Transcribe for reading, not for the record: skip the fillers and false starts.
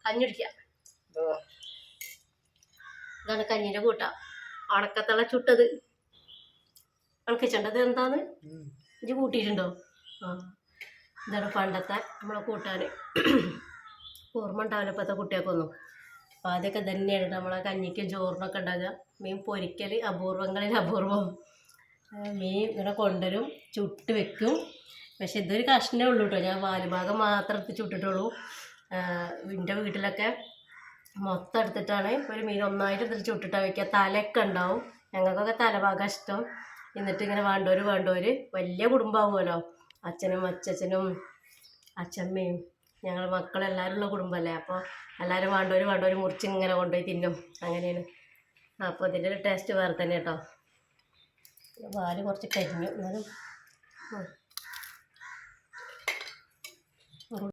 കഞ്ഞി കുടിക്കാം. ഇതാണ് കഞ്ഞിൻ്റെ കൂട്ട. ഉണക്കത്തള ചുട്ടത് ഉണക്കിച്ചണ്ടത് എന്താന്ന് ഇഞ്ചി കൂട്ടിയിട്ടുണ്ടോ? ആ, ഇതാണ് പണ്ടത്തെ നമ്മളെ കൂട്ടാൻ. ഓർമ്മ ഉണ്ടാവില്ല ഇപ്പോഴത്തെ കുട്ടികൾക്കൊന്നും. അപ്പോൾ ആദ്യമൊക്കെ തന്നെയാണ് നമ്മളെ കഞ്ഞിക്കും ചോറിനൊക്കെ ഉണ്ടാകുക. മീൻ പൊരിക്കൽ അപൂർവങ്ങളിൽ അപൂർവം. മീൻ ഇങ്ങനെ കൊണ്ടുവരും, ചുട്ട് വെക്കും. പക്ഷെ ഇതൊരു കഷ്ണമേ ഉള്ളൂ കേട്ടോ. ഞാൻ വാലുഭാഗം മാത്രം എടുത്ത് ചുട്ടിട്ടുള്ളൂ. എൻ്റെ വീട്ടിലൊക്കെ മൊത്തം എടുത്തിട്ടാണ് ഒരു മീൻ ഒന്നായിട്ട് എടുത്തിട്ട് ചുട്ടിട്ടാണ് വയ്ക്കുക. തലയൊക്കെ ഉണ്ടാവും. ഞങ്ങൾക്കൊക്കെ തലഭാഗം ഇഷ്ടം. എന്നിട്ട് ഇങ്ങനെ വേണ്ടവർ വലിയ കുടുംബമാവുമല്ലോ. അച്ഛനും അച്ഛനും അച്ഛമ്മയും ഞങ്ങൾ മക്കളെല്ലാവരും ഉള്ള കുടുംബമല്ലേ. അപ്പോൾ എല്ലാവരും വേണ്ടവർ മുറിച്ച് ഇങ്ങനെ കൊണ്ടുപോയി തിന്നും. അങ്ങനെയാണ്. അപ്പോൾ ഇതിൻ്റെ ഒരു ടേസ്റ്റ് വേറെ തന്നെ കേട്ടോ. പാല് കുറച്ച് കരിഞ്ഞു എന്നാലും